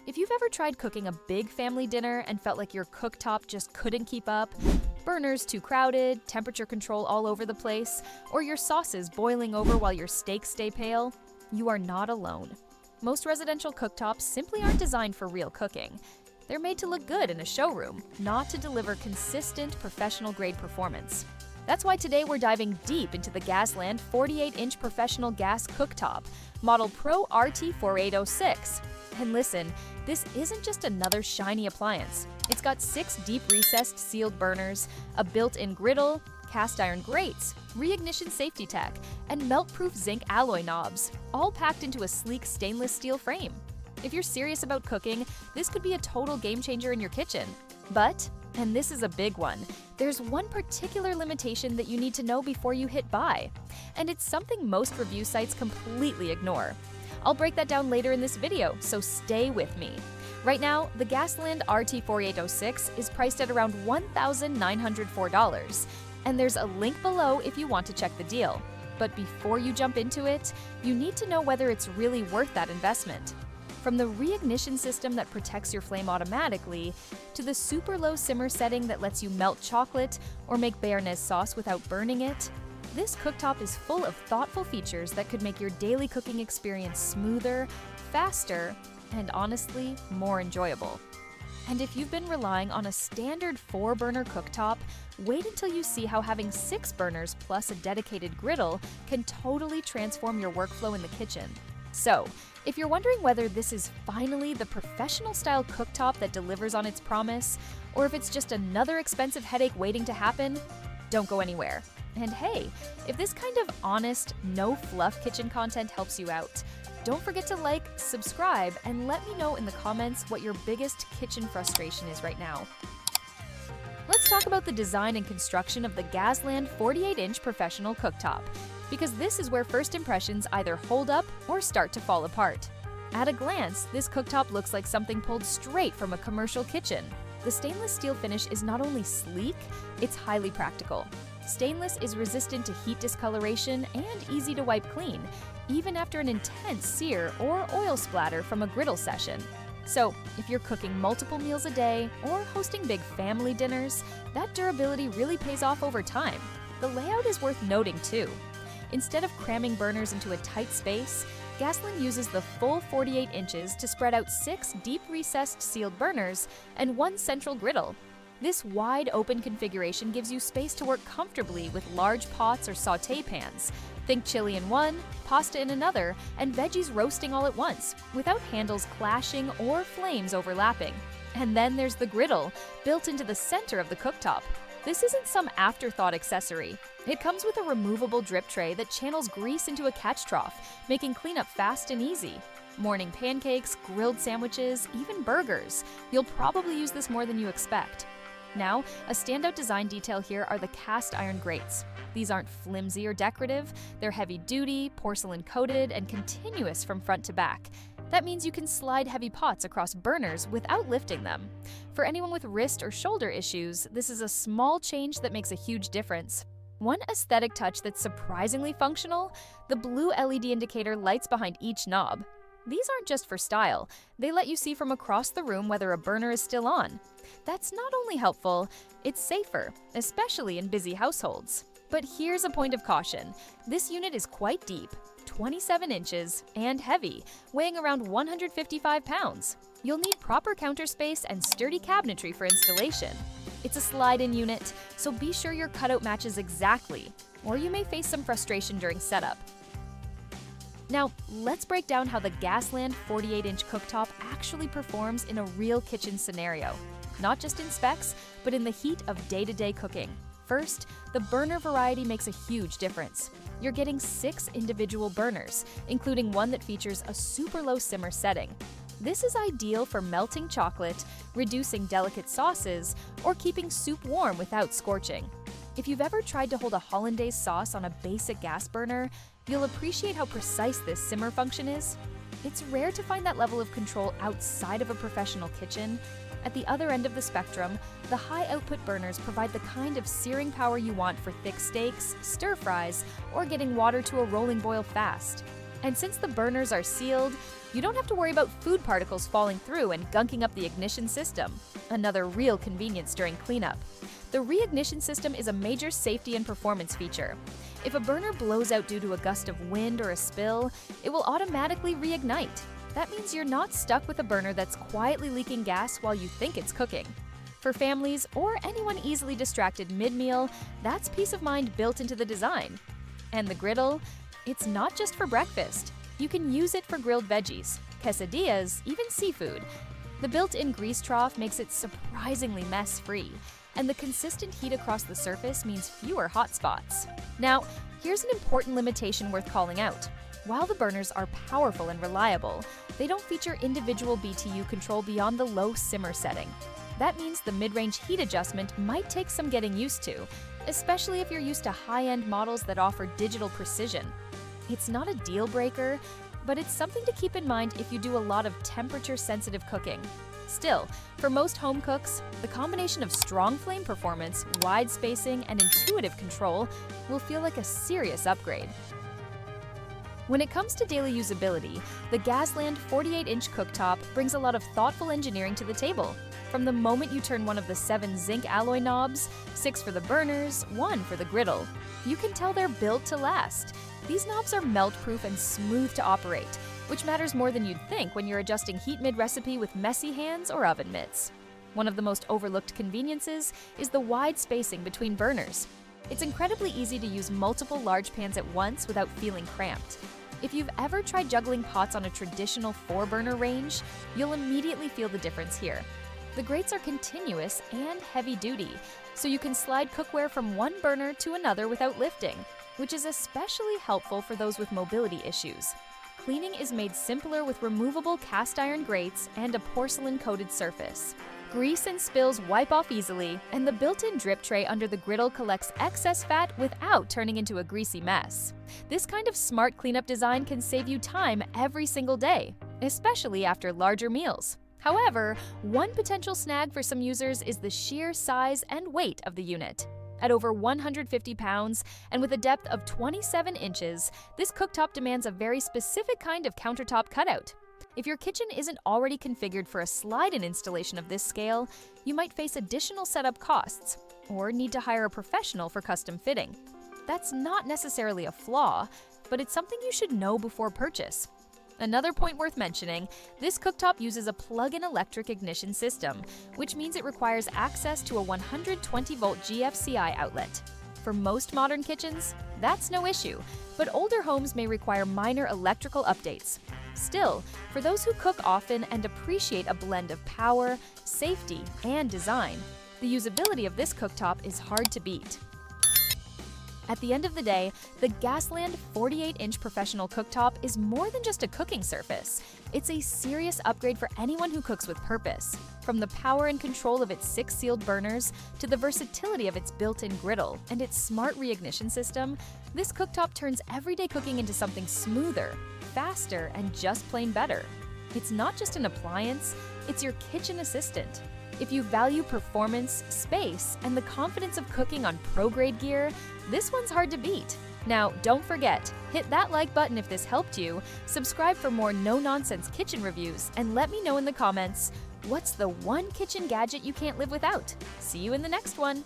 If you've ever tried cooking a big family dinner and felt like your cooktop just couldn't keep up, burners too crowded, temperature control all over the place, or your sauces boiling over while your steaks stay pale, you are not alone. Most residential cooktops simply aren't designed for real cooking. They're made to look good in a showroom, not to deliver consistent professional-grade performance. That's why today we're diving deep into the GASLAND 48-inch professional gas cooktop, model Pro RT4806. And listen, this isn't just another shiny appliance. It's got 6 deep recessed sealed burners, a built-in griddle, cast iron grates, reignition safety tech, and melt-proof zinc alloy knobs, all packed into a sleek stainless steel frame. If you're serious about cooking, this could be a total game changer in your kitchen. But, and this is a big one, there's one particular limitation that you need to know before you hit buy. And it's something most review sites completely ignore. I'll break that down later in this video, so stay with me. Right now, the GASLAND RT4806 is priced at around $1,904, and there's a link below if you want to check the deal. But before you jump into it, you need to know whether it's really worth that investment. From the reignition system that protects your flame automatically, to the super low simmer setting that lets you melt chocolate or make béarnaise sauce without burning it, this cooktop is full of thoughtful features that could make your daily cooking experience smoother, faster, and honestly, more enjoyable. And if you've been relying on a standard 4-burner cooktop, wait until you see how having 6 burners plus a dedicated griddle can totally transform your workflow in the kitchen. So, if you're wondering whether this is finally the professional-style cooktop that delivers on its promise, or if it's just another expensive headache waiting to happen, don't go anywhere. And hey, if this kind of honest, no-fluff kitchen content helps you out, don't forget to like, subscribe, and let me know in the comments what your biggest kitchen frustration is right now. Let's talk about the design and construction of the GASLAND 48-inch professional cooktop, because this is where first impressions either hold up or start to fall apart. At a glance, this cooktop looks like something pulled straight from a commercial kitchen. The stainless steel finish is not only sleek, it's highly practical. Stainless is resistant to heat discoloration and easy to wipe clean, even after an intense sear or oil splatter from a griddle session. So, if you're cooking multiple meals a day or hosting big family dinners, that durability really pays off over time. The layout is worth noting too. Instead of cramming burners into a tight space, GASLAND uses the full 48 inches to spread out 6 deep recessed sealed burners and 1 central griddle. This wide open configuration gives you space to work comfortably with large pots or sauté pans. Think chili in one, pasta in another, and veggies roasting all at once, without handles clashing or flames overlapping. And then there's the griddle, built into the center of the cooktop. This isn't some afterthought accessory. It comes with a removable drip tray that channels grease into a catch trough, making cleanup fast and easy. Morning pancakes, grilled sandwiches, even burgers. You'll probably use this more than you expect. Now, a standout design detail here are the cast iron grates. These aren't flimsy or decorative, they're heavy-duty, porcelain-coated, and continuous from front to back. That means you can slide heavy pots across burners without lifting them. For anyone with wrist or shoulder issues, this is a small change that makes a huge difference. One aesthetic touch that's surprisingly functional, the blue LED indicator lights behind each knob. These aren't just for style, they let you see from across the room whether a burner is still on. That's not only helpful, it's safer, especially in busy households. But here's a point of caution. This unit is quite deep, 27 inches, and heavy, weighing around 155 pounds. You'll need proper counter space and sturdy cabinetry for installation. It's a slide-in unit, so be sure your cutout matches exactly, or you may face some frustration during setup. Now, let's break down how the GASLAND 48-inch cooktop actually performs in a real kitchen scenario. Not just in specs, but in the heat of day-to-day cooking. First, the burner variety makes a huge difference. You're getting 6 individual burners, including one that features a super low simmer setting. This is ideal for melting chocolate, reducing delicate sauces, or keeping soup warm without scorching. If you've ever tried to hold a hollandaise sauce on a basic gas burner, you'll appreciate how precise this simmer function is. It's rare to find that level of control outside of a professional kitchen. At the other end of the spectrum, the high-output burners provide the kind of searing power you want for thick steaks, stir-fries, or getting water to a rolling boil fast. And since the burners are sealed, You don't have to worry about food particles falling through and gunking up the ignition system. Another real convenience during cleanup. The reignition system is a major safety and performance feature. If a burner blows out due to a gust of wind or a spill, it will automatically reignite. That means you're not stuck with a burner that's quietly leaking gas while you think it's cooking. For families or anyone easily distracted mid-meal, that's peace of mind built into the design. And the griddle? It's not just for breakfast. You can use it for grilled veggies, quesadillas, even seafood. The built-in grease trough makes it surprisingly mess-free, and the consistent heat across the surface means fewer hot spots. Now, here's an important limitation worth calling out. While the burners are powerful and reliable, they don't feature individual BTU control beyond the low simmer setting. That means the mid-range heat adjustment might take some getting used to, especially if you're used to high-end models that offer digital precision. It's not a deal breaker, but it's something to keep in mind if you do a lot of temperature-sensitive cooking. Still, for most home cooks, the combination of strong flame performance, wide spacing, and intuitive control will feel like a serious upgrade. When it comes to daily usability, the GASLAND 48-inch cooktop brings a lot of thoughtful engineering to the table. From the moment you turn one of the 7 zinc alloy knobs, 6 for the burners, 1 for the griddle, you can tell they're built to last. These knobs are melt-proof and smooth to operate, which matters more than you'd think when you're adjusting heat mid-recipe with messy hands or oven mitts. One of the most overlooked conveniences is the wide spacing between burners. It's incredibly easy to use multiple large pans at once without feeling cramped. If you've ever tried juggling pots on a traditional 4-burner range, you'll immediately feel the difference here. The grates are continuous and heavy-duty, so you can slide cookware from one burner to another without lifting, which is especially helpful for those with mobility issues. Cleaning is made simpler with removable cast iron grates and a porcelain-coated surface. Grease and spills wipe off easily, and the built-in drip tray under the griddle collects excess fat without turning into a greasy mess. This kind of smart cleanup design can save you time every single day, especially after larger meals. However, one potential snag for some users is the sheer size and weight of the unit. At over 150 pounds and with a depth of 27 inches, this cooktop demands a very specific kind of countertop cutout. If your kitchen isn't already configured for a slide-in installation of this scale, you might face additional setup costs or need to hire a professional for custom fitting. That's not necessarily a flaw, but it's something you should know before purchase. Another point worth mentioning, this cooktop uses a plug-in electric ignition system, which means it requires access to a 120-volt GFCI outlet. For most modern kitchens, that's no issue, but older homes may require minor electrical updates. Still, for those who cook often and appreciate a blend of power, safety, and design, the usability of this cooktop is hard to beat. At the end of the day, the GASLAND 48-inch professional cooktop is more than just a cooking surface. It's a serious upgrade for anyone who cooks with purpose. From the power and control of its 6 sealed burners to the versatility of its built-in griddle and its smart reignition system, this cooktop turns everyday cooking into something smoother, faster, and just plain better. It's not just an appliance, it's your kitchen assistant. If you value performance, space, and the confidence of cooking on pro-grade gear, this one's hard to beat. Now, don't forget, hit that like button if this helped you, subscribe for more no-nonsense kitchen reviews, and let me know in the comments, what's the one kitchen gadget you can't live without? See you in the next one!